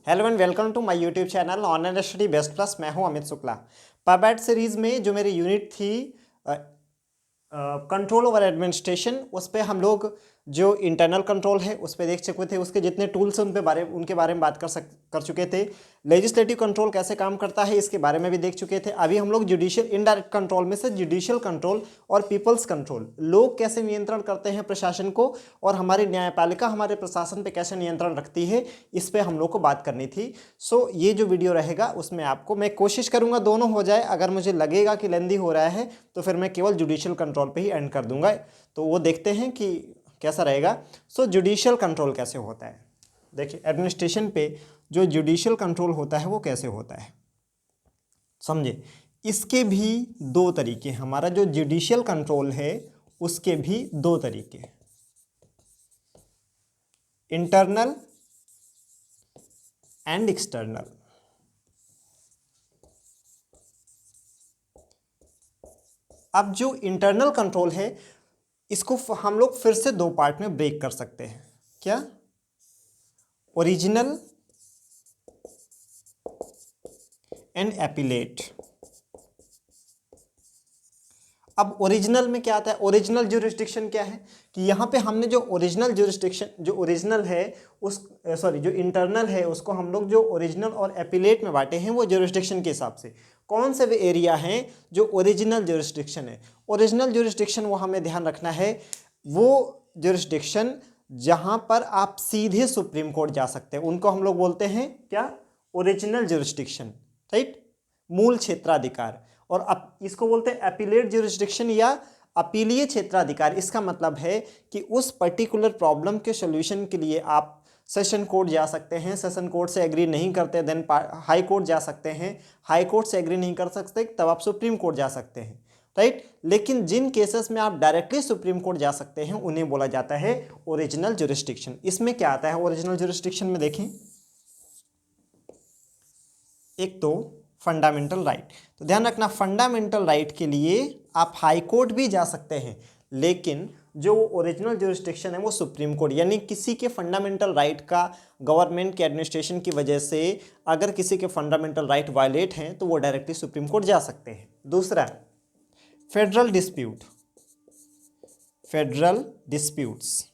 Hello and welcome to my YouTube channel online study best plus. मैं हूं Amit Shukla. पबैट series में जो मेरी यूनिट थी कंट्रोल ओवर एडमिनिस्ट्रेशन, उस पर हम लोग जो इंटरनल कंट्रोल है उस पर देख चुके थे। उसके जितने टूल्स हैं उनके बारे में बात कर चुके थे। लेजिस्लेटिव कंट्रोल कैसे काम करता है इसके बारे में भी देख चुके थे। अभी हम लोग जुडिशियल इनडायरेक्ट कंट्रोल में से जुडिशियल कंट्रोल और पीपल्स कंट्रोल, लोग कैसे नियंत्रण करते हैं प्रशासन को और हमारी न्यायपालिका हमारे प्रशासन पे कैसे नियंत्रण रखती है, इस पर हम लोग को बात करनी थी। सो ये जो वीडियो रहेगा उसमें आपको मैं कोशिश करूँगा दोनों हो जाए। अगर मुझे लगेगा कि लेंदी हो रहा है तो फिर मैं केवल जुडिशियल कंट्रोल पे ही एंड कर दूंगा। तो वो देखते हैं कि कैसा रहेगा। सो जुडिशियल कंट्रोल कैसे होता है, देखिए एडमिनिस्ट्रेशन पे जो जुडिशियल कंट्रोल होता है वो कैसे होता है समझे। इसके भी दो तरीके, हमारा जो जुडिशियल कंट्रोल है उसके भी दो तरीके, इंटरनल एंड एक्सटर्नल। अब जो इंटरनल कंट्रोल है इसको हम लोग फिर से दो पार्ट में ब्रेक कर सकते हैं। क्या? Original and appellate. अब ओरिजिनल में क्या आता है? ओरिजिनल ज्यूरिसडिक्शन क्या है कि यहाँ पे हमने जो ओरिजिनल ज्यूरिसडिक्शन, जो ओरिजिनल है उस जो इंटरनल है उसको हम लोग जो ओरिजिनल और एपिलेट में बांटे हैं वो ज्यूरिसडिक्शन के हिसाब से। कौन से वे एरिया हैं जो ओरिजिनल ज्यूरिसडिक्शन है? ओरिजिनल ज्यूरिसडिक्शन वो हमें ध्यान रखना है, वो ज्यूरिसडिक्शन जहाँ पर आप सीधे सुप्रीम कोर्ट जा सकते हैं उनको हम लोग बोलते हैं क्या? ओरिजिनल ज्यूरिसडिक्शन, राइट, मूल क्षेत्राधिकार। और अब इसको बोलते हैं एपिलेट ज्यूरिसडिक्शन या अपीलीय क्षेत्राधिकार। इसका मतलब है कि उस पर्टिकुलर प्रॉब्लम के सॉल्यूशन के लिए आप सेशन कोर्ट जा सकते हैं, सेशन कोर्ट से एग्री नहीं करते देन हाई कोर्ट जा सकते हैं, हाई कोर्ट से एग्री नहीं कर सकते तब आप सुप्रीम कोर्ट जा सकते हैं, राइट। लेकिन जिन केसेस में आप डायरेक्टली सुप्रीम कोर्ट जा सकते हैं उन्हें बोला जाता है ओरिजिनल ज्यूरिसडिक्शन। इसमें क्या आता है ओरिजिनल ज्यूरिसडिक्शन में? देखें, एक तो फंडामेंटल राइट। तो ध्यान रखना, फंडामेंटल राइट के लिए आप हाई कोर्ट भी जा सकते हैं, लेकिन जो ओरिजिनल ज्यूरिसडिक्शन है वो सुप्रीम कोर्ट, यानी किसी के फंडामेंटल राइट का गवर्नमेंट के एडमिनिस्ट्रेशन की वजह से अगर किसी के फंडामेंटल राइट वायलेट हैं तो वो डायरेक्टली सुप्रीम कोर्ट जा सकते हैं। दूसरा, federal dispute. Federal disputes,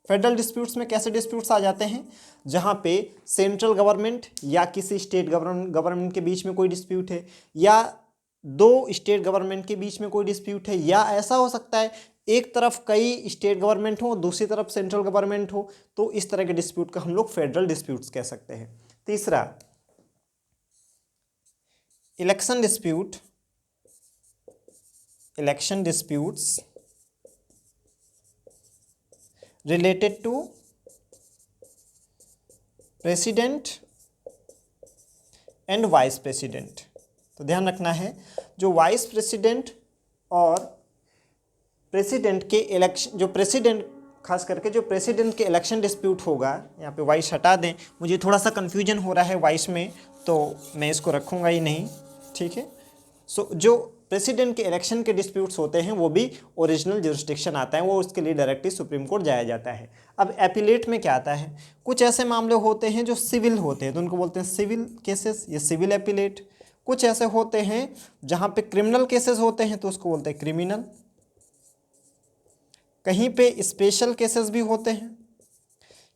federal disputes में कैसे डिस्प्यूट्स आ जाते हैं? जहां पे सेंट्रल गवर्नमेंट या किसी स्टेट गवर्नमेंट के बीच में कोई डिस्प्यूट है, या दो स्टेट गवर्नमेंट के बीच में कोई डिस्प्यूट है, या ऐसा हो सकता है एक तरफ कई स्टेट गवर्नमेंट हो दूसरी तरफ सेंट्रल गवर्नमेंट हो, तो इस तरह के डिस्प्यूट का हम लोग फेडरल डिस्प्यूट्स कह सकते हैं। तीसरा, election dispute. Election disputes related to president and vice president. तो ध्यान रखना है, जो वाइस प्रेसिडेंट और प्रेसिडेंट के इलेक्शन, जो प्रेसिडेंट खास करके जो प्रेसिडेंट के इलेक्शन डिस्प्यूट होगा, यहाँ पे वाइस हटा दें, मुझे थोड़ा सा कन्फ्यूजन हो रहा है वाइस में तो मैं इसको रखूँगा ही नहीं, ठीक है। सो जो प्रेसिडेंट के इलेक्शन के डिस्प्यूट्स होते हैं वो भी ओरिजिनल ज्यूरिसडिक्शन आता है, वो उसके लिए डायरेक्टली सुप्रीम कोर्ट जाया जाता है। अब एपिलेट में क्या आता है? कुछ ऐसे मामले होते हैं जो सिविल होते हैं तो उनको बोलते हैं सिविल केसेस, ये सिविल एपिलेट। कुछ ऐसे होते हैं जहाँ पे क्रिमिनल केसेस होते हैं तो उसको बोलते हैं क्रिमिनल। कहीं पे स्पेशल केसेस भी होते हैं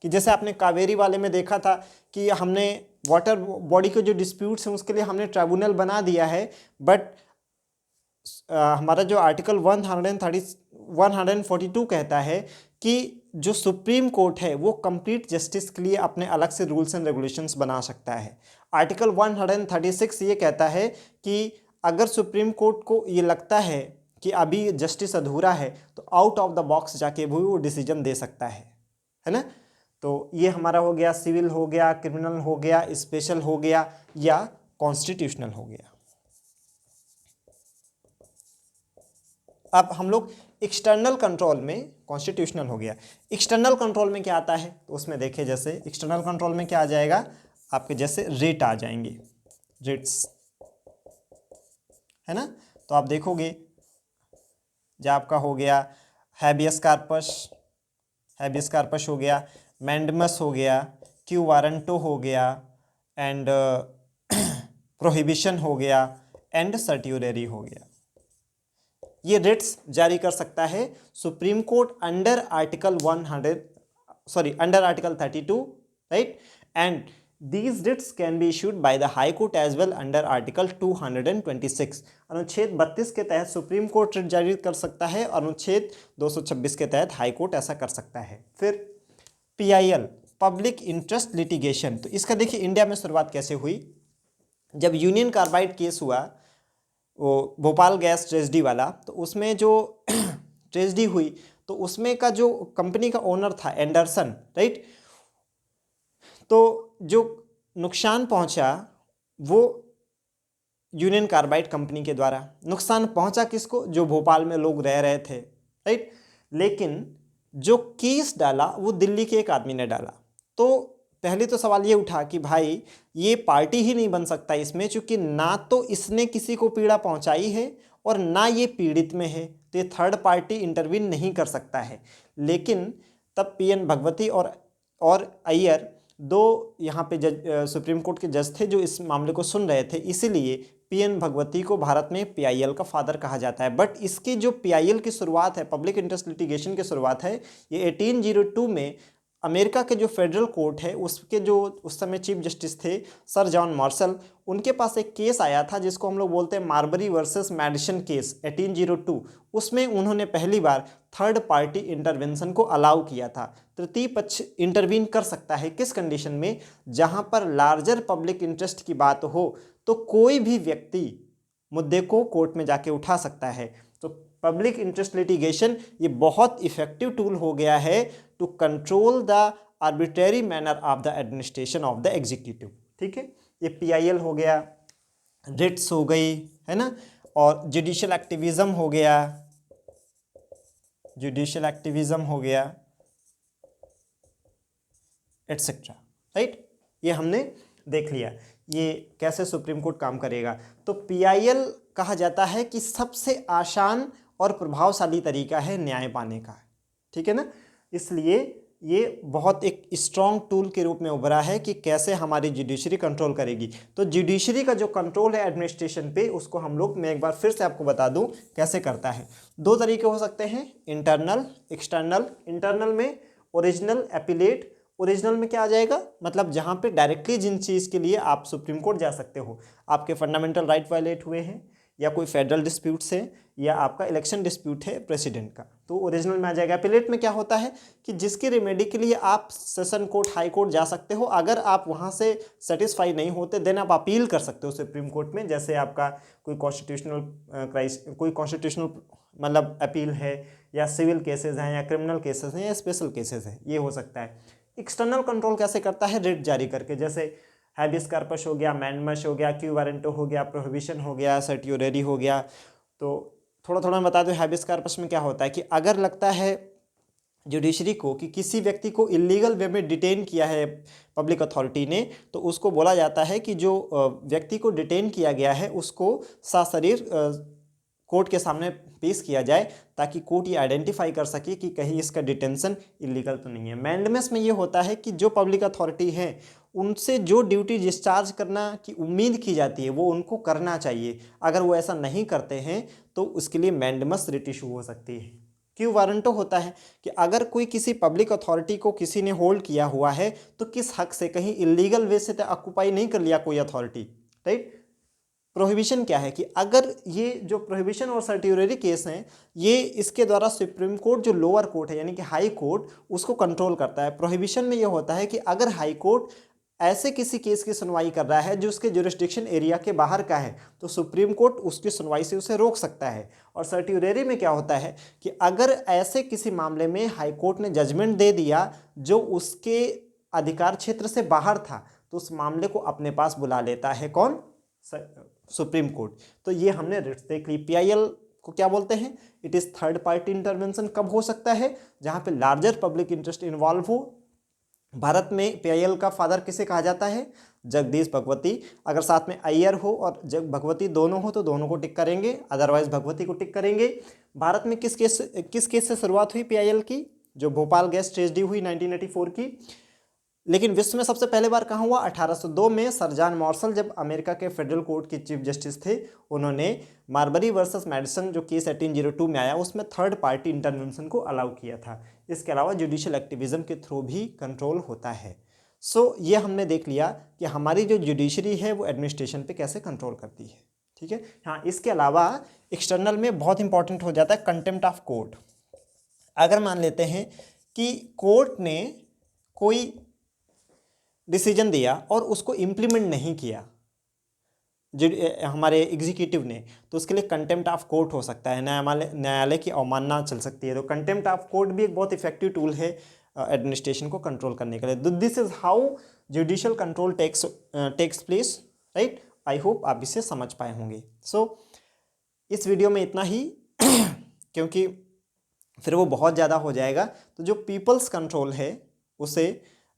कि जैसे आपने कावेरी वाले में देखा था कि हमने वाटर बॉडी के जो डिस्प्यूट्स हैं उसके लिए हमने ट्राइब्यूनल बना दिया है, बट हमारा जो आर्टिकल 142 कहता है कि जो सुप्रीम कोर्ट है वो कंप्लीट जस्टिस के लिए अपने अलग से रूल्स एंड रेगुलेशंस बना सकता है। आर्टिकल 136 ये कहता है कि अगर सुप्रीम कोर्ट को ये लगता है कि अभी जस्टिस अधूरा है तो आउट ऑफ द बॉक्स जाके भी वो डिसीजन दे सकता है ना। तो ये हमारा हो गया सिविल, हो गया क्रिमिनल, हो गया स्पेशल, हो गया या कॉन्स्टिट्यूशनल हो गया। अब हम लोग एक्सटर्नल कंट्रोल में, कॉन्स्टिट्यूशनल हो गया, एक्सटर्नल कंट्रोल में क्या आता है तो उसमें देखें, जैसे एक्सटर्नल कंट्रोल में क्या आ जाएगा आपके, जैसे रेट आ जाएंगे, रेट्स, है ना। तो आप देखोगे जो आपका हो गया हैबियस कार्पस, हैबियस कार्पस हो गया, मैंडमस हो गया, क्यू वारंटो हो गया, एंड प्रोहिबिशन हो गया, एंड सर्ट्यूरेरी हो गया। ये रिट्स जारी कर सकता है supreme court under article 32, right, and these writs can be issued by the high court as well under article 226। अनुच्छेद 32 के तहत सुप्रीम कोर्ट रिट जारी कर सकता है और अनुच्छेद 226 के तहत हाई कोर्ट ऐसा कर सकता है। फिर PIL, पब्लिक इंटरेस्ट लिटिगेशन, तो इसका देखिए इंडिया में शुरुआत कैसे हुई। जब यूनियन कार्बाइड केस हुआ, वो भोपाल गैस ट्रेजडी वाला, तो उसमें जो ट्रेजडी हुई तो उसमें का जो कंपनी का ओनर था एंडरसन, राइट, तो जो नुकसान पहुंचा वो यूनियन कार्बाइड कंपनी के द्वारा। नुकसान पहुंचा किसको? जो भोपाल में लोग रह रहे थे, राइट, लेकिन जो केस डाला वो दिल्ली के एक आदमी ने डाला। तो पहले तो सवाल ये उठा कि भाई ये पार्टी ही नहीं बन सकता इसमें, क्योंकि ना तो इसने किसी को पीड़ा पहुंचाई है और ना ये पीड़ित में है, तो ये थर्ड पार्टी इंटरवीन नहीं कर सकता है। लेकिन तब PN भगवती और अय्यर दो यहाँ पे जज, सुप्रीम कोर्ट के जज थे जो इस मामले को सुन रहे थे, इसीलिए PN भगवती को भारत में PIL का फादर कहा जाता है। बट इसकी जो PIL की शुरुआत है, पब्लिक इंटरेस्ट लिटिगेशन की शुरुआत है, ये 1802 में अमेरिका के जो फेडरल कोर्ट है उसके जो उस समय चीफ जस्टिस थे सर जॉन मार्शल, उनके पास एक केस आया था जिसको हम लोग बोलते हैं मार्बरी वर्सेस मैडिसन केस 1802। उसमें उन्होंने पहली बार थर्ड पार्टी इंटरवेंशन को अलाउ किया था। तृतीय पक्ष इंटरवीन कर सकता है किस कंडीशन में? जहां पर लार्जर पब्लिक इंटरेस्ट की बात हो तो कोई भी व्यक्ति मुद्दे को कोर्ट में जाके उठा सकता है। तो पब्लिक इंटरेस्ट लिटिगेशन ये बहुत इफेक्टिव टूल हो गया है to control the arbitrary manner of the administration of the executive. ठीक है, ये PIL हो गया, रिट्स हो गई, है ना, और जुडिशियल एक्टिविज्म हो गया, एटसेट्रा, राइट। ये हमने देख लिया ये कैसे सुप्रीम कोर्ट काम करेगा। तो PIL कहा जाता है कि सबसे आसान और प्रभावशाली तरीका है न्याय पाने का, ठीक है ना। इसलिए ये बहुत एक स्ट्रॉन्ग टूल के रूप में उभरा है कि कैसे हमारी जुडिशरी कंट्रोल करेगी। तो जुडिशरी का जो कंट्रोल है एडमिनिस्ट्रेशन पे, उसको हम लोग, मैं एक बार फिर से आपको बता दूं कैसे करता है। दो तरीके हो सकते हैं, इंटरनल, एक्सटर्नल। इंटरनल में ओरिजिनल, एपिलेट। ओरिजिनल में क्या आ जाएगा? मतलब जहाँ पे डायरेक्टली जिन चीज़ के लिए आप सुप्रीम कोर्ट जा सकते हो, आपके फंडामेंटल राइट वायलेट हुए हैं, या कोई फेडरल डिस्प्यूट्स है, या आपका इलेक्शन डिस्प्यूट है प्रेसिडेंट का, तो ओरिजिनल में आ जाएगा। एपिलेट में क्या होता है कि जिसकी रेमेडी के लिए आप सेशन कोर्ट, हाई कोर्ट जा सकते हो, अगर आप वहाँ से सेटिस्फाई नहीं होते देन आप अपील कर सकते हो सुप्रीम कोर्ट में। जैसे आपका कोई कॉन्स्टिट्यूशनल मतलब अपील है, या सिविल केसेस हैं, या क्रिमिनल केसेस हैं, या स्पेशल केसेस हैं, ये हो सकता है। एक्सटर्नल कंट्रोल कैसे करता है? रिट जारी करके, जैसे हैबियस कार्पस हो गया, मैंडमस हो गया, क्यू वारंटो हो गया, प्रोहिबिशन हो गया, सर्ट्यूरेरी हो गया। तो थोड़ा थोड़ा बता दूं, हैबियस कार्पस में क्या होता है कि अगर लगता है जुडिशरी को कि किसी व्यक्ति को इलीगल वे में डिटेन किया है पब्लिक अथॉरिटी ने, तो उसको बोला जाता है कि जो व्यक्ति को डिटेन किया गया है उसको सशरीर कोर्ट के सामने पेश किया जाए, ताकि कोर्ट ये आइडेंटिफाई कर सके कि कहीं इसका डिटेंशन इलीगल तो नहीं है। मैंडमस में ये होता है कि जो पब्लिक अथॉरिटी है उनसे जो ड्यूटी डिस्चार्ज करना की उम्मीद की जाती है वो उनको करना चाहिए। अगर वो ऐसा नहीं करते हैं तो उसके लिए मैंडमस रिट इशू हो सकती है। क्यू वारंटो होता है कि अगर कोई किसी पब्लिक अथॉरिटी को किसी ने होल्ड किया हुआ है तो किस हक से, कहीं इलीगल वे से तो ऑक्यूपाई नहीं कर लिया कोई अथॉरिटी, राइट। प्रोहिबिशन क्या है कि अगर ये जो प्रोहिबिशन और सर्ट्यूरेरी केस हैं, ये इसके द्वारा सुप्रीम कोर्ट जो लोअर कोर्ट है यानी कि हाई कोर्ट, उसको कंट्रोल करता है। प्रोहिबिशन में ये होता है कि अगर हाई कोर्ट ऐसे किसी केस की सुनवाई कर रहा है जो उसके जुरिस्डिक्शन एरिया के बाहर का है, तो सुप्रीम कोर्ट उसकी सुनवाई से उसे रोक सकता है। और सर्ट्यूरेरी में क्या होता है कि अगर ऐसे किसी मामले में हाई कोर्ट ने जजमेंट दे दिया जो उसके अधिकार क्षेत्र से बाहर था, तो उस मामले को अपने पास बुला लेता है कौन? Supreme court. तो ये हमने रिट्स देख ली। PIL को क्या बोलते हैं? It is third party intervention. कब हो सकता है? जहाँ पे लार्जर पब्लिक इंटरेस्ट इन्वॉल्व हो। भारत में PIL का फादर किसे कहा जाता है? जगदीश भगवती। अगर साथ में अय्यर हो और भगवती दोनों हो तो दोनों को टिक करेंगे, अदरवाइज भगवती को टिक करेंगे। भारत में किस केस से शुरुआत हुई PIL की? जो भोपाल गैस ट्रेजडी हुई 1984 की। लेकिन विश्व में सबसे पहले बार कहाँ हुआ? 1802 में सर जॉन मार्शल, जब अमेरिका के फेडरल कोर्ट के चीफ जस्टिस थे, उन्होंने मार्बरी वर्सेस मेडिसन जो केस 1802 में आया उसमें थर्ड पार्टी इंटरवेंशन को अलाउ किया था। इसके अलावा जुडिशियल एक्टिविज्म के थ्रू भी कंट्रोल होता है। सो ये हमने देख लिया कि हमारी जो जुडिशरी है वो एडमिनिस्ट्रेशन पे कैसे कंट्रोल करती है। ठीक है। हाँ, इसके अलावा एक्सटर्नल में बहुत इंपॉर्टेंट हो जाता है कंटेम्प्ट ऑफ कोर्ट। अगर मान लेते हैं कि कोर्ट ने कोई डिसीजन दिया और उसको इम्प्लीमेंट नहीं किया जो हमारे एग्जीक्यूटिव ने, तो उसके लिए कंटेम्प्ट ऑफ कोर्ट हो सकता है, न्यायालय की अवमानना चल सकती है। तो कंटेम्प्ट ऑफ कोर्ट भी एक बहुत इफेक्टिव टूल है एडमिनिस्ट्रेशन को कंट्रोल करने के लिए। This is how judicial control takes place, right. I hope आप इसे समझ पाए होंगे। सो इस वीडियो में इतना ही क्योंकि फिर वो बहुत ज़्यादा हो जाएगा। तो जो पीपल्स कंट्रोल है उसे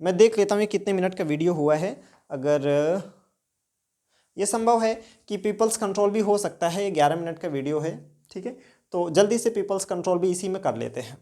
मैं देख लेता हूँ कितने मिनट का वीडियो हुआ है। अगर ये संभव है कि पीपल्स कंट्रोल भी हो सकता है, 11 मिनट का वीडियो है। ठीक है, तो जल्दी से पीपल्स कंट्रोल भी इसी में कर लेते हैं।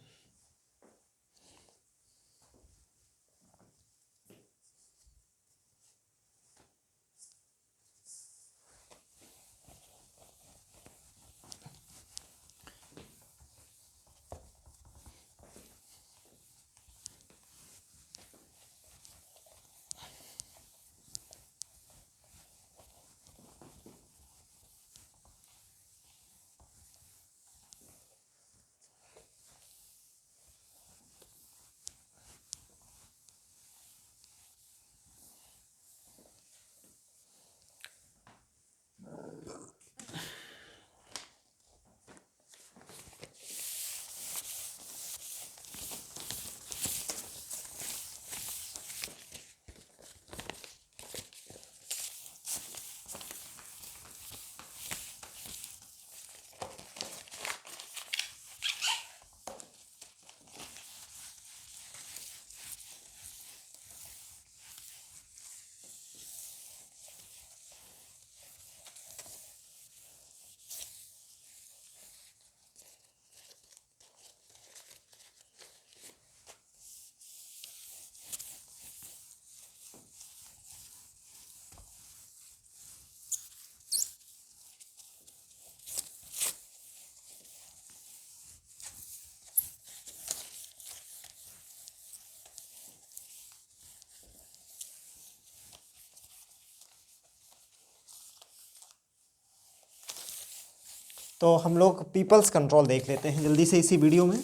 तो हम लोग पीपल्स कंट्रोल देख लेते हैं जल्दी से इसी वीडियो में।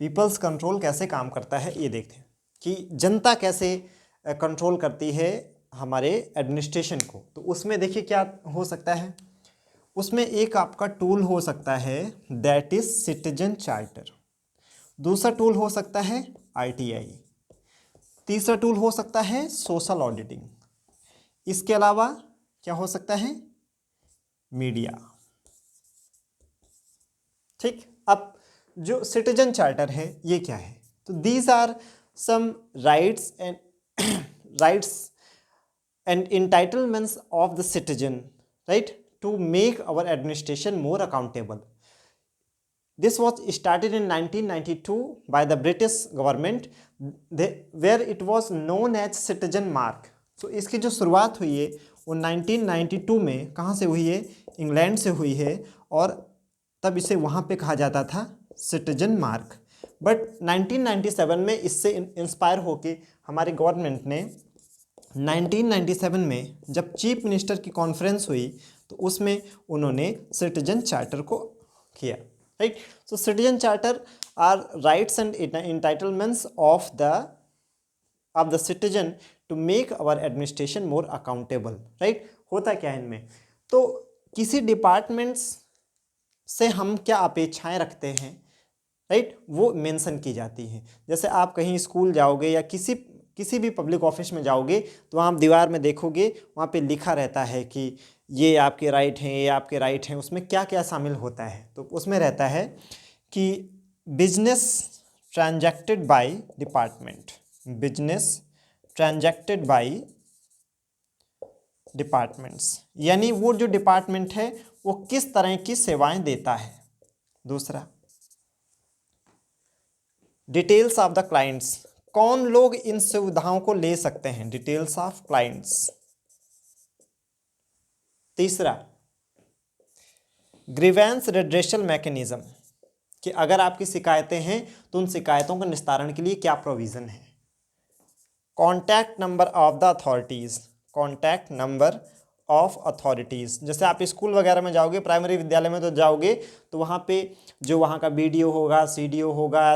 पीपल्स कंट्रोल कैसे काम करता है ये देखते हैं कि जनता कैसे कंट्रोल करती है हमारे एडमिनिस्ट्रेशन को। तो उसमें देखिए क्या हो सकता है, उसमें एक आपका टूल हो सकता है दैट इज सिटीजन चार्टर, दूसरा टूल हो सकता है आरटीआई, तीसरा टूल हो सकता है सोशल ऑडिटिंग, इसके अलावा क्या हो सकता है, मीडिया। ठीक, अब जो सिटीजन चार्टर है ये क्या है? तो these are some rights and entitlements of the citizen, right, to make our administration more accountable. This was started in 1992 by the British government, where it was known as Citizen Mark. So इसकी जो शुरुआत हुई है वो 1992 में कहाँ से हुई है? इंग्लैंड से हुई है, और तब इसे वहाँ पे कहा जाता था सिटीजन मार्क। बट 1997 में इससे इंस्पायर होके हमारी गवर्नमेंट ने 1997 में जब चीफ मिनिस्टर की कॉन्फ्रेंस हुई तो उसमें उन्होंने सिटीजन चार्टर को किया, right. So citizen charter are rights and entitlements of the citizen to make our administration more accountable, right. होता क्या है इनमें? तो किसी डिपार्टमेंट्स से हम क्या अपेक्षाएं रखते हैं, राइट, वो मेंशन की जाती हैं। जैसे आप कहीं स्कूल जाओगे या किसी भी पब्लिक ऑफिस में जाओगे तो वहाँ आप दीवार में देखोगे, वहाँ पे लिखा रहता है कि ये आपके राइट हैं, ये आपके राइट हैं। उसमें क्या क्या शामिल होता है? तो उसमें रहता है कि business transacted by department, business transacted by departments, यानी वो जो डिपार्टमेंट है वो किस तरह की सेवाएं देता है। दूसरा, डिटेल्स ऑफ द क्लाइंट्स, कौन लोग इन सुविधाओं को ले सकते हैं, डिटेल्स ऑफ क्लाइंट्स। तीसरा, ग्रीवेंस रिड्रेसल मैकेनिज्म, कि अगर आपकी शिकायतें हैं तो उन शिकायतों के निस्तारण के लिए क्या प्रोविज़न है। Contact number of the authorities, contact number of authorities, जैसे आप स्कूल वगैरह में जाओगे, प्राइमरी विद्यालय में तो जाओगे, तो वहाँ पे जो वहाँ का बीडीओ होगा, सीडीओ होगा,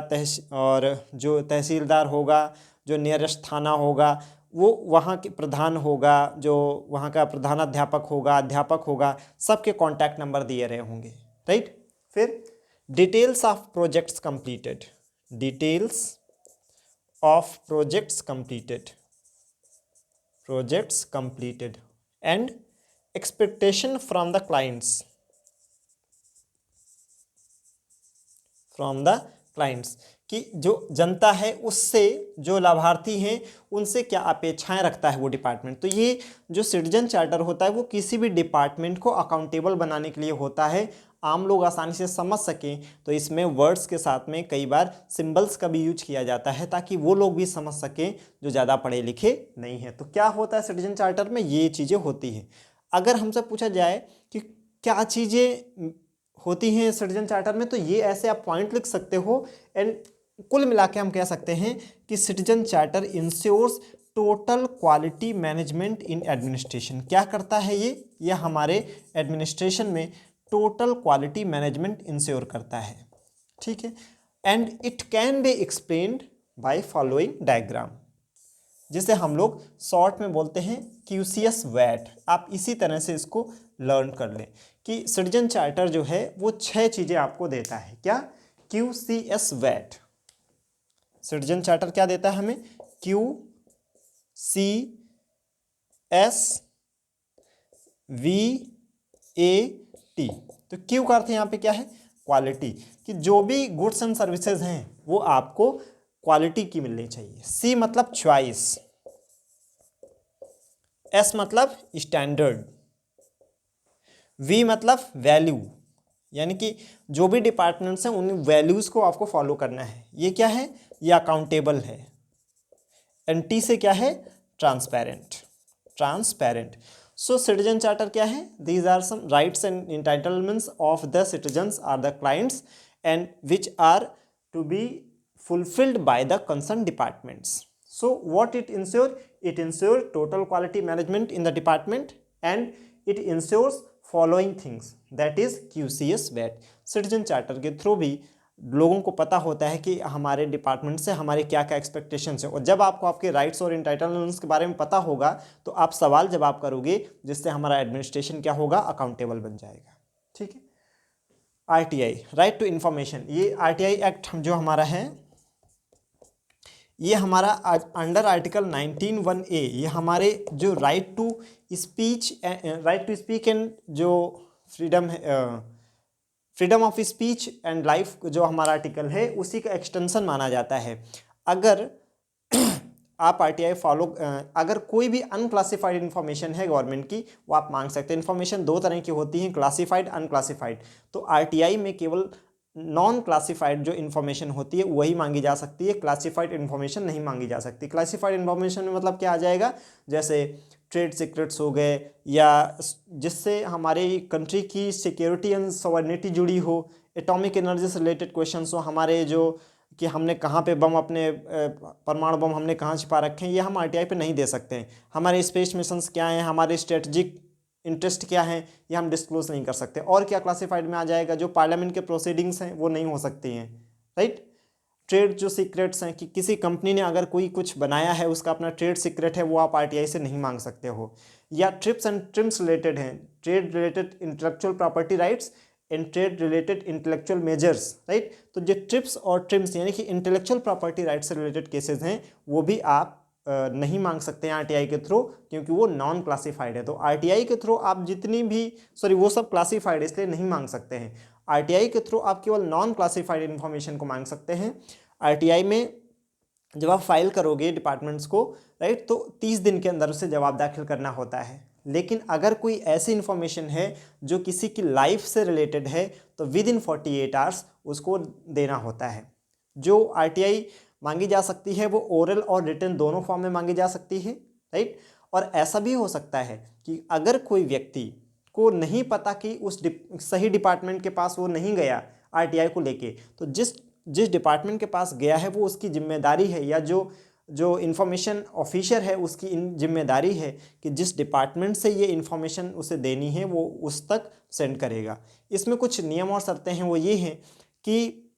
और जो तहसीलदार होगा, जो नियरेस्ट थाना होगा, वो वहाँ के प्रधान होगा, जो वहाँ का प्रधानाध्यापक होगा, अध्यापक होगा, सबके कॉन्टैक्ट नंबर दिए रहे होंगे, राइट। फिर details of projects completed, details of projects completed, projects completed and expectation from the clients, from the clients, कि जो जनता है उससे, जो लाभार्थी हैं उनसे क्या अपेक्षाएं रखता है वो डिपार्टमेंट। तो ये जो सिटीजन चार्टर होता है वो किसी भी डिपार्टमेंट को अकाउंटेबल बनाने के लिए होता है, आम लोग आसानी से समझ सकें। तो इसमें वर्ड्स के साथ में कई बार सिंबल्स का भी यूज किया जाता है ताकि वो लोग भी समझ सकें जो ज़्यादा पढ़े लिखे नहीं हैं। तो क्या होता है सिटीजन चार्टर में, ये चीज़ें होती हैं। अगर हमसे पूछा जाए कि क्या चीज़ें होती हैं सिटीजन चार्टर में, तो ये ऐसे आप पॉइंट लिख सकते हो। एंड कुल मिला के हम कह सकते हैं कि citizen charter ensures total quality management in administration. क्या करता है ये हमारे एडमिनिस्ट्रेशन में टोटल क्वालिटी मैनेजमेंट इंश्योर करता है, ठीक है। And it can be explained by following diagram, जिसे हम लोग शॉर्ट में बोलते हैं QCS वैट। आप इसी तरह से इसको लर्न कर लें कि सिटीजन चार्टर जो है वो 6 चीज़ें आपको देता है। क्या? QCS VAT. सिटीजन चार्टर क्या देता है हमें? QCS VAT। तो Q का अर्थ यहाँ पे क्या है? क्वालिटी, कि जो भी गुड्स एंड सर्विसेज हैं वो आपको क्वालिटी की मिलनी चाहिए। C मतलब चॉइस, S मतलब स्टैंडर्ड, V मतलब वैल्यू, यानी कि जो भी डिपार्टमेंट्स हैं उन वैल्यूज़ को आपको फॉलो करना है। ये क्या है? ये अकाउंटेबल है। एंड T से क्या है? Transparent, transparent. So citizen charter क्या है? These are some rights and entitlements of the citizens are the clients and which are to be fulfilled by the concerned departments. So what it ensure? It ensures total quality management in the department and it ensures following things, that is QCS VAT। Citizen charter के through भी लोगों को पता होता है कि हमारे department से हमारे क्या क्या एक्सपेक्टेशंस है, और जब आपको आपके राइट्स और इंटाइटलमेंट्स के बारे में पता होगा तो आप सवाल जवाब करोगे, जिससे हमारा एडमिनिस्ट्रेशन क्या होगा? अकाउंटेबल बन जाएगा, ठीक है। RTI, राइट टू इन्फॉर्मेशन, ये RTI एक्ट जो हमारा है, ये हमारा अंडर आर्टिकल 19(1)A, ये हमारे जो राइट टू स्पीक एंड जो फ्रीडम है, freedom of speech and life जो हमारा आर्टिकल है, उसी का एक्सटेंशन माना जाता है। अगर आप RTI फॉलो, अगर कोई भी अनक्लासिफाइड इन्फॉर्मेशन है गवर्नमेंट की, वो आप मांग सकते हैं। इन्फॉर्मेशन 2 तरह की होती हैं, क्लासिफाइड, अनक्लासिफाइड। तो RTI में केवल नॉन क्लासिफाइड जो इन्फॉर्मेशन होती है वही मांगी जा सकती है, क्लासिफाइड इन्फॉर्मेशन नहीं मांगी जा सकती। क्लासिफाइड इन्फॉर्मेशन में मतलब क्या आ जाएगा? जैसे ट्रेड सीक्रेट्स हो गए, या जिससे हमारे कंट्री की सिक्योरिटी एंड सॉवरेनिटी जुड़ी हो, एटॉमिक एनर्जी से रिलेटेड क्वेश्चंस हो, हमारे जो कि हमने कहाँ पे बम, अपने परमाणु बम हमने कहाँ छिपा रखे हैं, ये हम RTI पे नहीं दे सकते हैं। हमारे स्पेस मिशंस क्या हैं, हमारे स्ट्रेटजिक इंटरेस्ट क्या है, ये हम डिस्क्लोज नहीं कर सकते। और क्या क्लासिफाइड में आ जाएगा? जो पार्लियामेंट के प्रोसीडिंग्स हैं वो नहीं हो सकती हैं, राइट। ट्रेड जो सीक्रेट्स हैं, कि किसी कंपनी ने अगर कोई कुछ बनाया है, उसका अपना ट्रेड सीक्रेट है, वो आप RTI से नहीं मांग सकते हो। या ट्रिप्स एंड ट्रिम्स रिलेटेड हैं, trade related intellectual property rights and trade related intellectual measures, right. तो जो ट्रिप्स और ट्रिम्स यानी कि इंटेलेक्चुअल प्रॉपर्टी राइट्स से रिलेटेड केसेस हैं, वो भी आप नहीं मांग सकते हैं RTI के थ्रू, क्योंकि वो नॉन क्लासिफाइड है। तो RTI के थ्रू आप जितनी भी, सॉरी वो सब क्लासिफाइड है इसलिए नहीं मांग सकते हैं। RTI के थ्रू आप केवल नॉन क्लासिफाइड इन्फॉर्मेशन को मांग सकते हैं। RTI में जब आप फाइल करोगे डिपार्टमेंट्स को, राइट, तो 30 दिन के अंदर उसे जवाब दाखिल करना होता है। लेकिन अगर कोई ऐसी इन्फॉर्मेशन है जो किसी की लाइफ से रिलेटेड है तो विद इन 48 आवर्स उसको देना होता है। जो आरटीआई मांगी जा सकती है वो ओरल और रिटन दोनों फॉर्म में मांगी जा सकती है, राइट। और ऐसा भी हो सकता है कि अगर कोई व्यक्ति को नहीं पता कि उस सही डिपार्टमेंट के पास वो नहीं गया आरटीआई को लेके, तो जिस डिपार्टमेंट के पास गया है वो उसकी जिम्मेदारी है, या जो इन्फॉर्मेशन ऑफिसर है उसकी जिम्मेदारी है कि जिस डिपार्टमेंट से ये इन्फॉर्मेशन उसे देनी है वो उस तक सेंड करेगा। इसमें कुछ नियम और शर्तें हैं, वो ये हैं कि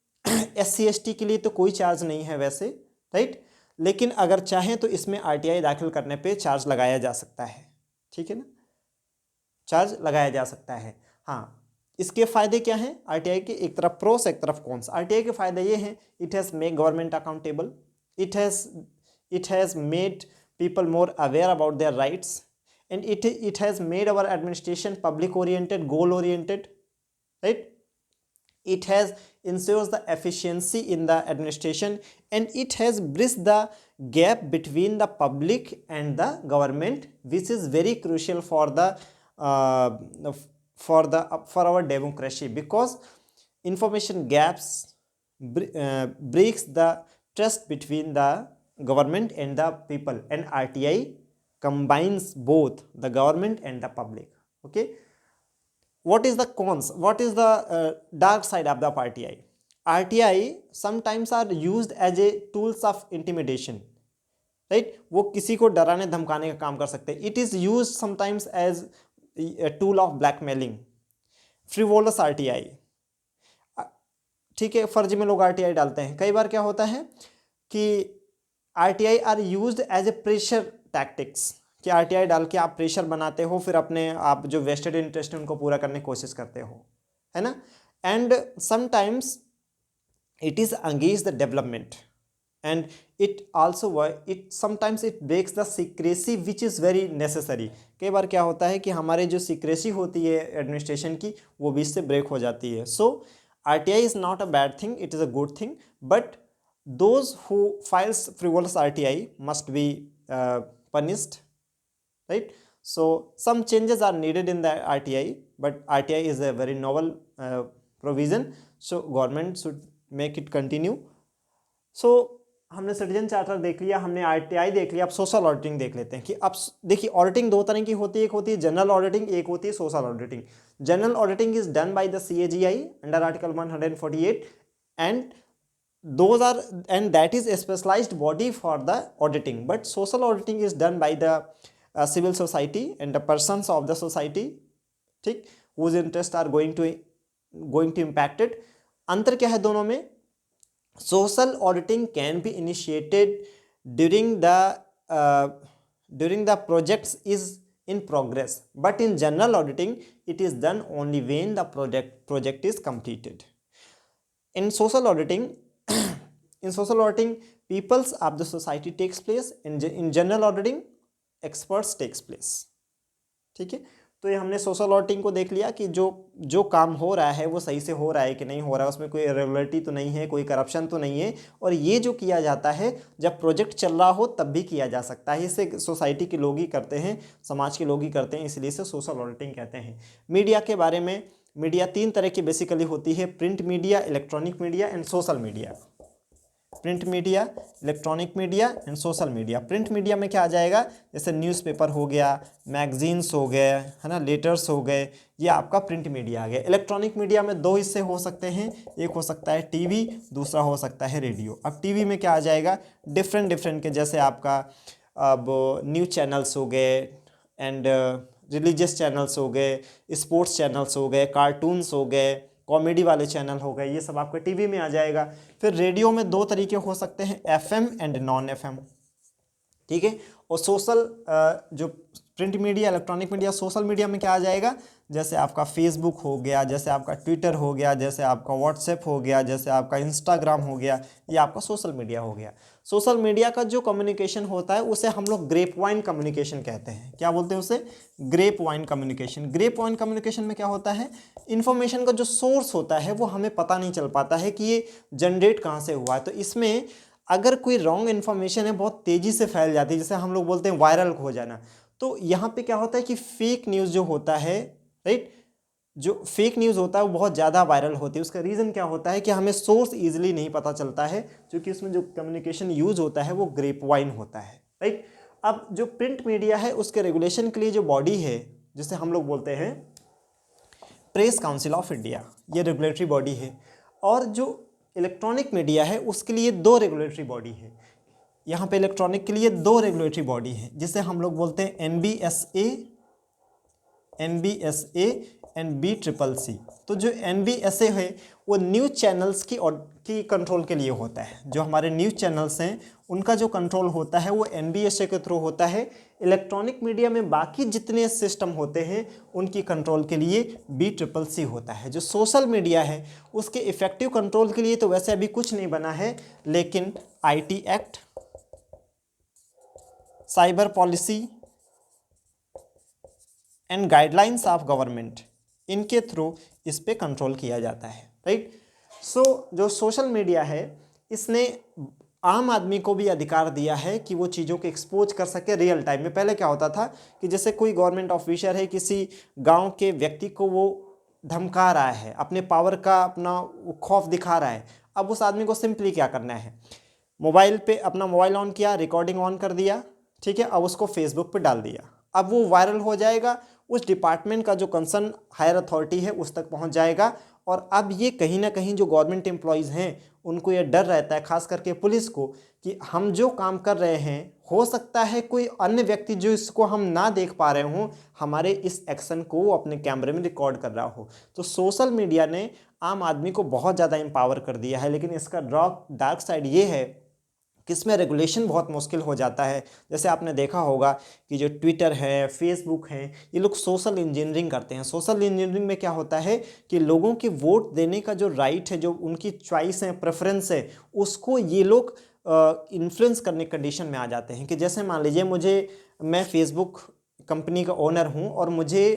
SC/ST के लिए तो कोई चार्ज नहीं है वैसे, राइट, लेकिन अगर चाहें तो इसमें आरटीआई दाखिल करने पे चार्ज लगाया जा सकता है, ठीक है ना, चार्ज लगाया जा सकता है। हाँ, इसके फ़ायदे क्या हैं आरटीआई के? एक तरफ प्रोस एक तरफ कॉन्स। आरटीआई के फ़ायदे ये हैं, it has make government accountable, it has made people more aware about their rights, and it has made our administration public oriented, goal oriented, right. It has ensures the efficiency in the administration, and it has bridged the gap between the public and the government, which is very crucial for the for our democracy, because information gaps breaks the trust between the government and the people, and RTI combines both the government and the public. Okay, what is the cons, what is the dark side of the RTI sometimes are used as a tools of intimidation, right. वो किसी को डराने धमकाने का काम कर सकते हैं। It is used sometimes as a tool of blackmailing, frivolous RTI, ठीक है, फर्जी में लोग आरटीआई डालते हैं। कई बार क्या होता है कि RTI are used as a pressure tactics, कि आरटीआई डाल के आप प्रेशर बनाते हो, फिर अपने आप जो वेस्टेड इंटरेस्ट है उनको पूरा करने की कोशिश करते हो, है ना। And sometimes it is against the development, and it also it sometimes it breaks the secrecy which is very necessary. कई बार क्या होता है कि हमारे जो सीक्रेसी होती है एडमिनिस्ट्रेशन की वो भी इससे ब्रेक हो जाती है। सो RTI is not a bad thing, it is a good thing, but those who files frivolous RTI must be punished, right. So some changes are needed in the RTI, but RTI is a very novel provision, so government should make it continue. So हमने citizen charter देख लिया, हमने RTI देख लिया, अब social auditing देख लेते हैं। कि अब देखिए ऑडिटिंग दो तरह की होती है, एक होती है जनरल ऑडिटिंग, एक होती है social auditing. General auditing is done by the CAGI under article 148, and those are and that is a specialized body for the auditing, but social auditing is done by the civil society and the persons of the society, ठीक, whose interests are going to impacted। अंतर क्या है दोनों में? Social auditing can be initiated during the projects is in progress, but in general auditing it is done only when the project is completed. In social auditing peoples of the society takes place, in general auditing experts takes place, ठीक है। तो ये हमने social auditing को देख लिया कि जो काम हो रहा है वो सही से हो रहा है कि नहीं हो रहा है, उसमें कोई इरेगुलरिटी तो नहीं है, कोई करप्शन तो नहीं है, और ये जो किया जाता है जब प्रोजेक्ट चल रहा हो तब भी किया जा सकता है। इसे सोसाइटी के लोग ही करते हैं, समाज के लोग ही करते हैं, इसलिए इसे सोशल ऑडिटिंग कहते हैं। मीडिया के बारे में, मीडिया 3 तरह की बेसिकली होती है, print media, electronic media and social media. Print media, electronic media and social media. Print media में क्या आ जाएगा? जैसे न्यूज़पेपर हो गया, मैगजीन्स हो गए, है ना, लेटर्स हो गए, ये आपका प्रिंट मीडिया आ गया। इलेक्ट्रॉनिक मीडिया में 2 हिस्से हो सकते हैं, एक हो सकता है टीवी, दूसरा हो सकता है रेडियो। अब टीवी में क्या आ जाएगा? डिफरेंट के, जैसे आपका अब न्यूज़ चैनल्स हो गए एंड रिलीजियस चैनल्स हो गए, स्पोर्ट्स चैनल्स हो गए, कार्टून्स हो गए, कॉमेडी वाले चैनल हो गए, ये सब आपके टीवी में आ जाएगा। फिर रेडियो में 2 तरीके हो सकते हैं, FM एंड नॉन FM, ठीक है। और सोशल जो print media, electronic media, social media में क्या आ जाएगा? जैसे आपका फेसबुक हो गया, जैसे आपका ट्विटर हो गया, जैसे आपका व्हाट्सएप हो गया, जैसे आपका इंस्टाग्राम हो गया, ये आपका सोशल मीडिया हो गया। सोशल मीडिया का जो कम्युनिकेशन होता है उसे हम लोग ग्रेप वाइन कम्युनिकेशन कहते हैं। क्या बोलते हैं उसे? Grapevine communication. Grapevine communication में क्या होता है? इन्फॉर्मेशन का जो सोर्स होता है वो हमें पता नहीं चल पाता है कि ये जनरेट कहाँ से हुआ है। तो इसमें अगर कोई रॉन्ग इन्फॉर्मेशन है बहुत तेज़ी से फैल जाती है, जैसे हम लोग बोलते हैं वायरल हो जाना, तो यहाँ पे क्या होता है कि फेक न्यूज़ जो होता है, राइट, जो फेक न्यूज़ होता है वो बहुत ज़्यादा वायरल होती है। उसका रीज़न क्या होता है कि हमें सोर्स ईजिली नहीं पता चलता है, क्योंकि उसमें जो कम्युनिकेशन यूज होता है वो ग्रेप वाइन होता है, राइट। अब जो प्रिंट मीडिया है उसके रेगुलेशन के लिए जो बॉडी है जिसे हम लोग बोलते हैं प्रेस काउंसिल ऑफ इंडिया, ये रेगुलेटरी बॉडी है। और जो इलेक्ट्रॉनिक मीडिया है उसके लिए दो रेगुलेटरी बॉडी है। यहाँ पे इलेक्ट्रॉनिक के लिए दो रेगुलेटरी बॉडी है जिसे हम लोग बोलते हैं एनबीएसए एंड BCCC। तो जो एनबीएसए है वो न्यूज़ चैनल्स की कंट्रोल के लिए होता है। जो हमारे न्यूज़ चैनल्स हैं उनका जो कंट्रोल होता है वो एनबीएसए के थ्रू होता है। इलेक्ट्रॉनिक मीडिया में बाकी जितने सिस्टम होते हैं उनकी कंट्रोल के लिए BCCC होता है। जो सोशल मीडिया है उसके इफेक्टिव कंट्रोल के लिए तो वैसे अभी कुछ नहीं बना है, लेकिन IT act, cyber policy and guidelines of government, इनके थ्रू इस पे कंट्रोल किया जाता है, राइट। सो जो सोशल मीडिया है इसने आम आदमी को भी अधिकार दिया है कि वो चीज़ों को एक्सपोज कर सके रियल टाइम में। पहले क्या होता था कि जैसे कोई गवर्नमेंट ऑफिसर है, किसी गांव के व्यक्ति को वो धमका रहा है, अपने पावर का अपना खौफ दिखा रहा है। अब उस आदमी को सिंपली क्या करना है, मोबाइल पे अपना मोबाइल ऑन किया, रिकॉर्डिंग ऑन कर दिया, ठीक है, अब उसको फेसबुक पे डाल दिया। अब वो वायरल हो जाएगा, उस डिपार्टमेंट का जो कंसर्न हायर अथॉरिटी है उस तक पहुंच जाएगा। और अब ये कहीं ना कहीं जो गवर्नमेंट एम्प्लॉयज़ हैं उनको ये डर रहता है, खास करके पुलिस को, कि हम जो काम कर रहे हैं हो सकता है कोई अन्य व्यक्ति जो इसको हम ना देख पा रहे हों हमारे इस एक्शन को अपने कैमरे में रिकॉर्ड कर रहा हो। तो सोशल मीडिया ने आम आदमी को बहुत ज़्यादा एम्पावर कर दिया है, लेकिन इसका डार्क साइड ये है कि इसमें रेगुलेशन बहुत मुश्किल हो जाता है। जैसे आपने देखा होगा कि जो ट्विटर है, फेसबुक है, ये लोग सोशल इंजीनियरिंग करते हैं। सोशल इंजीनियरिंग में क्या होता है कि लोगों के वोट देने का जो राइट है, जो उनकी चॉइस है, प्रेफरेंस है, उसको ये लोग इन्फ्लुएंस करने कंडीशन में आ जाते हैं। कि जैसे मान लीजिए मैं फेसबुक कंपनी का ओनर हूँ और मुझे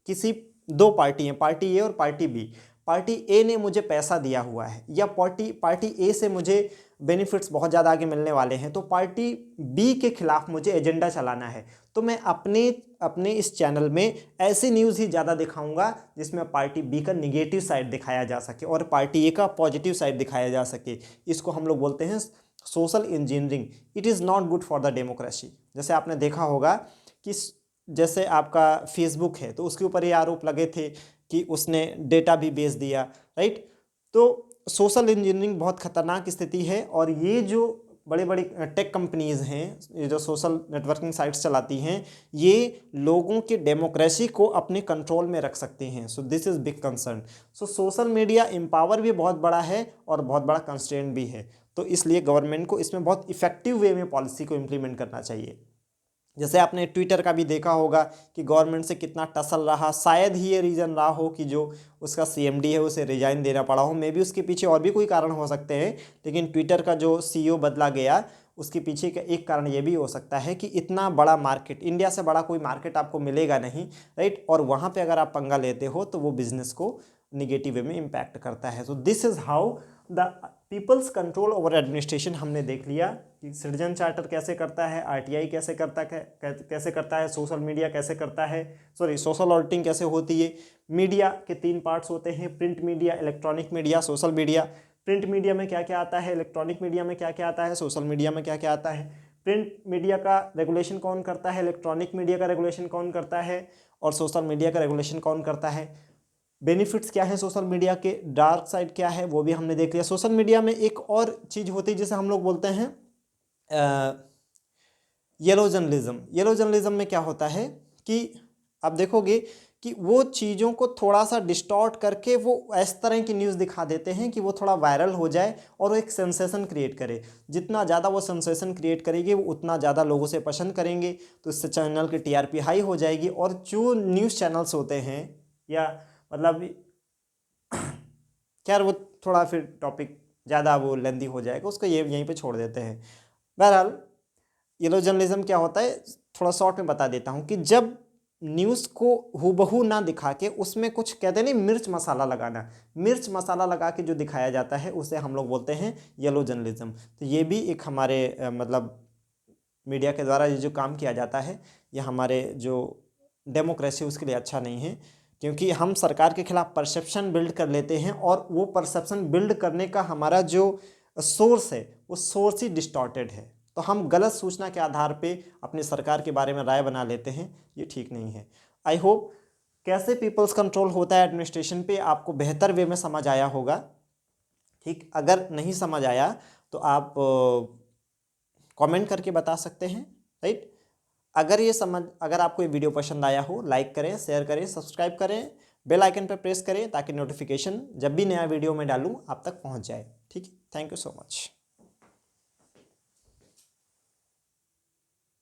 किसी दो पार्टी हैं, पार्टी ए और पार्टी बी। पार्टी ए ने मुझे पैसा दिया हुआ है या पार्टी ए से मुझे बेनिफिट्स बहुत ज़्यादा आगे मिलने वाले हैं, तो पार्टी बी के खिलाफ मुझे एजेंडा चलाना है, तो मैं अपने इस चैनल में ऐसी न्यूज़ ही ज़्यादा दिखाऊंगा जिसमें पार्टी बी का निगेटिव साइड दिखाया जा सके और पार्टी ए का पॉजिटिव साइड दिखाया जा सके। इसको हम लोग बोलते हैं social engineering. It is not good for the democracy. जैसे आपने देखा होगा कि जैसे आपका फेसबुक है तो उसके ऊपर ये आरोप लगे थे कि उसने डेटा भी बेच दिया, राइट। तो सोशल इंजीनियरिंग बहुत खतरनाक स्थिति है। और ये जो बड़ी बड़ी टेक कंपनीज हैं, ये जो सोशल नेटवर्किंग साइट्स चलाती हैं, ये लोगों के डेमोक्रेसी को अपने कंट्रोल में रख सकती हैं। सो this is big concern. So social media empower भी बहुत बड़ा है और बहुत बड़ा कंस्ट्रेंट भी है। तो इसलिए गवर्नमेंट को इसमें बहुत इफेक्टिव वे में पॉलिसी को इम्प्लीमेंट करना चाहिए। जैसे आपने ट्विटर का भी देखा होगा कि गवर्नमेंट से कितना टसल रहा। शायद ही ये रीज़न रहा हो कि जो उसका CMD है उसे रिजाइन देना पड़ा हो। मे बी उसके पीछे और भी कोई कारण हो सकते हैं, लेकिन ट्विटर का जो CEO बदला गया उसके पीछे का एक कारण ये भी हो सकता है कि इतना बड़ा मार्केट, इंडिया से बड़ा कोई मार्केट आपको मिलेगा नहीं, राइट। और वहाँ पर अगर आप पंगा लेते हो तो वो बिज़नेस को निगेटिव वे में इम्पैक्ट करता है। So this is how the peoples control over administration हमने देख लिया कि सिटीजन चार्टर कैसे करता है, RTI कैसे करता है, सोशल मीडिया कैसे करता है, सोशल ऑडिटिंग कैसे होती है। मीडिया के 3 पार्ट्स होते हैं, print media, electronic media, social media. Print media में क्या क्या आता है, इलेक्ट्रॉनिक मीडिया में क्या क्या आता है, सोशल मीडिया में क्या क्या आता है। प्रिंट मीडिया का रेगुलेशन कौन करता है, इलेक्ट्रॉनिक मीडिया का रेगुलेशन कौन करता है, और सोशल मीडिया का रेगुलेशन कौन करता है। बेनिफिट्स क्या है सोशल मीडिया के, डार्क साइड क्या है, वो भी हमने देख लिया। सोशल मीडिया में एक और चीज़ होती है जिसे हम लोग बोलते हैं येलो जर्नलिज्म। येलो जर्नलिज्म में क्या होता है कि आप देखोगे कि वो चीज़ों को थोड़ा सा डिस्टॉर्ट करके वो इस तरह की न्यूज़ दिखा देते हैं कि वो थोड़ा वायरल हो जाए और वो एक सेंसेशन क्रिएट करे। जितना ज़्यादा वो सेंसेशन क्रिएट करेगी वो उतना ज़्यादा लोगों से पसंद करेंगे, तो इससे चैनल की TRP हाई हो जाएगी। और जो न्यूज़ चैनल्स होते हैं या मतलब खैर वो थोड़ा फिर टॉपिक ज़्यादा वो लेंदी हो जाएगा, उसको यहीं पे छोड़ देते हैं। बहरहाल येलो जर्नलिज्म क्या होता है थोड़ा शॉर्ट में बता देता हूँ कि जब न्यूज़ को हूबहू ना दिखा के उसमें कुछ कहते नहीं मिर्च मसाला लगाना, मिर्च मसाला लगा के जो दिखाया जाता है उसे हम लोग बोलते हैं येलो जर्नलिज्म। तो ये भी एक हमारे मतलब मीडिया के द्वारा ये जो काम किया जाता है ये हमारे जो डेमोक्रेसी उसके लिए अच्छा नहीं है, क्योंकि हम सरकार के खिलाफ परसेप्शन बिल्ड कर लेते हैं और वो परसेप्शन बिल्ड करने का हमारा जो सोर्स है वो सोर्स ही डिस्टॉर्टेड है। तो हम गलत सूचना के आधार पे अपनी सरकार के बारे में राय बना लेते हैं, ये ठीक नहीं है। आई होप कैसे पीपल्स कंट्रोल होता है एडमिनिस्ट्रेशन पे आपको बेहतर वे में समझ आया होगा। ठीक, अगर नहीं समझ आया तो आप कमेंट करके बता सकते हैं, राइट। अगर आपको ये वीडियो पसंद आया हो, लाइक करें, शेयर करें, सब्सक्राइब करें, बेल आइकन पर प्रेस करें ताकि नोटिफिकेशन जब भी नया वीडियो मैं डालूं आप तक पहुंच जाए। ठीक है, थैंक यू सो मच।